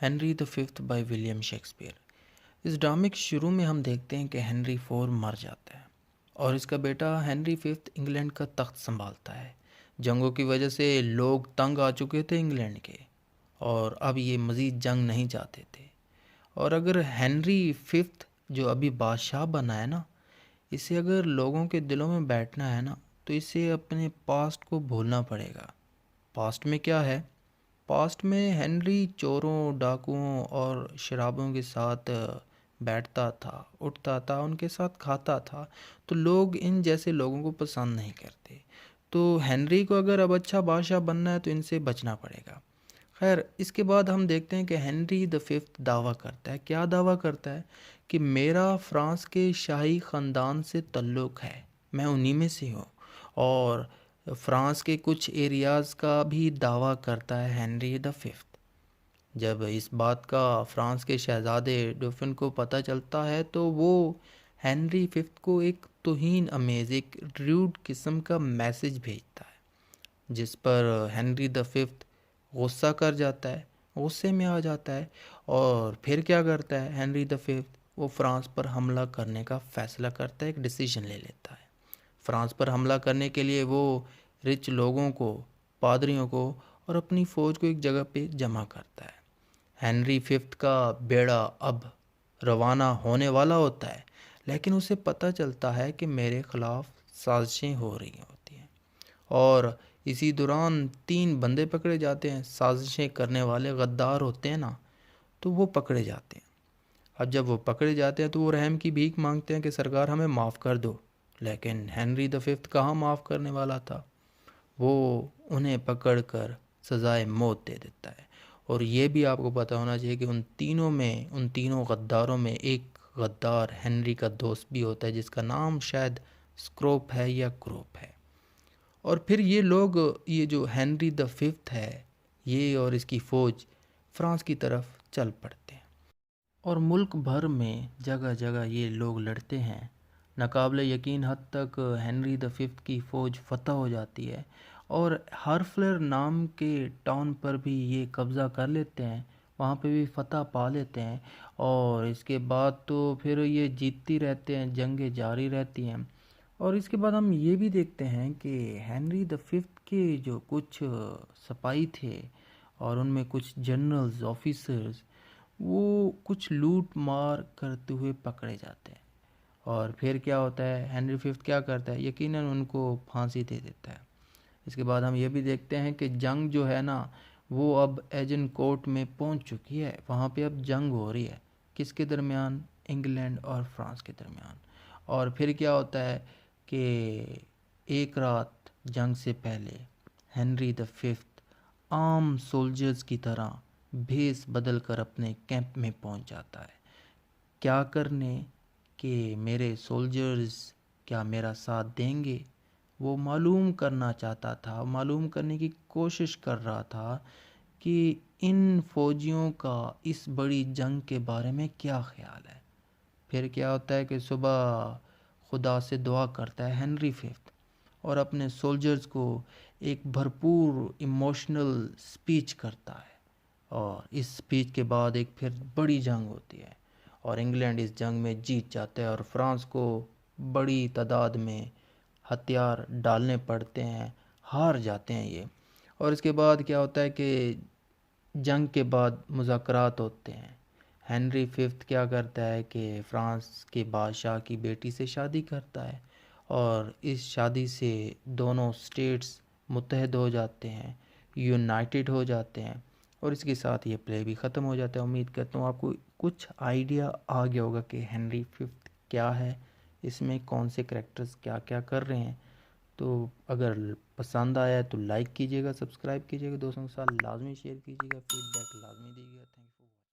Henry the fifth by William Shakespeare. इस ड्रामे के शुरू में हम देखते हैं कि हेनरी फोर मर जाता है और इसका बेटा हेनरी फिफ्थ इंग्लैंड का तख्त संभालता है। जंगों की वजह से लोग तंग आ चुके थे इंग्लैंड के, और अब ये मज़ीद जंग नहीं चाहते थे। और अगर हेनरी फिफ्थ जो अभी बादशाह बना है ना, इसे अगर लोगों के दिलों में बैठना है ना, तो इसे अपने पास्ट को भूलना पड़ेगा। पास्ट में क्या है? पास्ट में हेनरी चोरों, डाकुओं और शराबों के साथ बैठता था, उठता था, उनके साथ खाता था। तो लोग इन जैसे लोगों को पसंद नहीं करते। तो हेनरी को अगर अब अच्छा बादशाह बनना है तो इनसे बचना पड़ेगा। खैर, इसके बाद हम देखते हैं कि हेनरी द फिफ्थ दावा करता है। क्या दावा करता है? कि मेरा फ्रांस के शाही ख़ानदान से ताल्लुक़ है, मैं उन्हीं में से हूँ। और फ्रांस के कुछ एरियाज़ का भी दावा करता है हेनरी द फिफ्थ। जब इस बात का फ्रांस के शहज़ादे डुफिन को पता चलता है तो वो हेनरी फिफ्थ को एक तौहीन अमेज़, एक र्यूड किस्म का मैसेज भेजता है, जिस पर हेनरी द फिफ्थ गुस्सा कर जाता है, गुस्से में आ जाता है। और फिर क्या करता है हेनरी द फिफ्थ? वो फ्रांस पर हमला करने का फ़ैसला करता है, एक डिसीजन ले लेता है। फ्रांस पर हमला करने के लिए वो रिच लोगों को, पादरियों को और अपनी फ़ौज को एक जगह पे जमा करता है। हेनरी फिफ्थ का बेड़ा अब रवाना होने वाला होता है, लेकिन उसे पता चलता है कि मेरे ख़िलाफ़ साजिशें हो रही होती हैं। और इसी दौरान 3 बंदे पकड़े जाते हैं। साजिशें करने वाले गद्दार होते हैं ना, तो वो पकड़े जाते हैं। अब जब वो पकड़े जाते हैं तो वो रहम की भीख मांगते हैं कि सरकार हमें माफ़ कर दो। लेकिन हेनरी द फिफ्थ कहाँ माफ़ करने वाला था। वो उन्हें पकड़कर सज़ाए मौत दे देता है। और ये भी आपको पता होना चाहिए कि उन तीनों गद्दारों में एक गद्दार हेनरी का दोस्त भी होता है, जिसका नाम शायद स्क्रोप है या क्रोप है। और फिर ये लोग, ये जो हेनरी द फिफ्थ है, ये और इसकी फ़ौज फ्रांस की तरफ चल पड़ते हैं। और मुल्क भर में जगह जगह ये लोग लड़ते हैं। नाकाबिले यकीन हद तक हेनरी द फिफ्थ की फ़ौज फतह हो जाती है और हार्फ्लर नाम के टाउन पर भी ये कब्ज़ा कर लेते हैं, वहाँ पे भी फतह पा लेते हैं। और इसके बाद तो फिर ये जीतती रहते हैं, जंगें जारी रहती हैं। और इसके बाद हम ये भी देखते हैं कि हेनरी द फिफ्थ के जो कुछ सिपाही थे और उनमें कुछ जनरल्स, ऑफिसर्स, वो कुछ लूट मार करते हुए पकड़े जाते हैं। और फिर क्या होता है, हेनरी फिफ्थ क्या करता है? यकीनन उनको फांसी दे देता है। इसके बाद हम ये भी देखते हैं कि जंग जो है ना, वो अब एजनकोर्ट में पहुंच चुकी है। वहाँ पे अब जंग हो रही है, किसके दरमियान? इंग्लैंड और फ्रांस के दरमियान। और फिर क्या होता है कि एक रात जंग से पहले हेनरी द फिफ्थ आम सोल्जर्स की तरह भेस बदल कर अपने कैंप में पहुंच जाता है। क्या करने? कि मेरे सोल्जर्स क्या मेरा साथ देंगे? वो मालूम करना चाहता था, मालूम करने की कोशिश कर रहा था कि इन फौजियों का इस बड़ी जंग के बारे में क्या ख्याल है। फिर क्या होता है कि सुबह खुदा से दुआ करता है हेनरी फिफ्थ और अपने सोल्जर्स को एक भरपूर इमोशनल स्पीच करता है। और इस स्पीच के बाद एक फिर बड़ी जंग होती है और इंग्लैंड इस जंग में जीत जाता है और फ्रांस को बड़ी तादाद में हथियार डालने पड़ते हैं, हार जाते हैं ये। और इसके बाद क्या होता है कि जंग के बाद मुज़ाकरात होते हैं। हेनरी फिफ्थ क्या करता है कि फ्रांस के बादशाह की बेटी से शादी करता है और इस शादी से दोनों स्टेट्स मुत्तहद हो जाते हैं, यूनाइटेड हो जाते हैं। और इसके साथ ये प्ले भी ख़त्म हो जाता है। उम्मीद करता हूँ आपको कुछ आइडिया आ गया होगा कि हेनरी फिफ्थ क्या है, इसमें कौन से करेक्टर्स क्या क्या कर रहे हैं। तो अगर पसंद आया है तो लाइक कीजिएगा, सब्सक्राइब कीजिएगा, दोस्तों के साथ लाजमी शेयर कीजिएगा, फीडबैक लाजमी दीजिएगा। Thank you.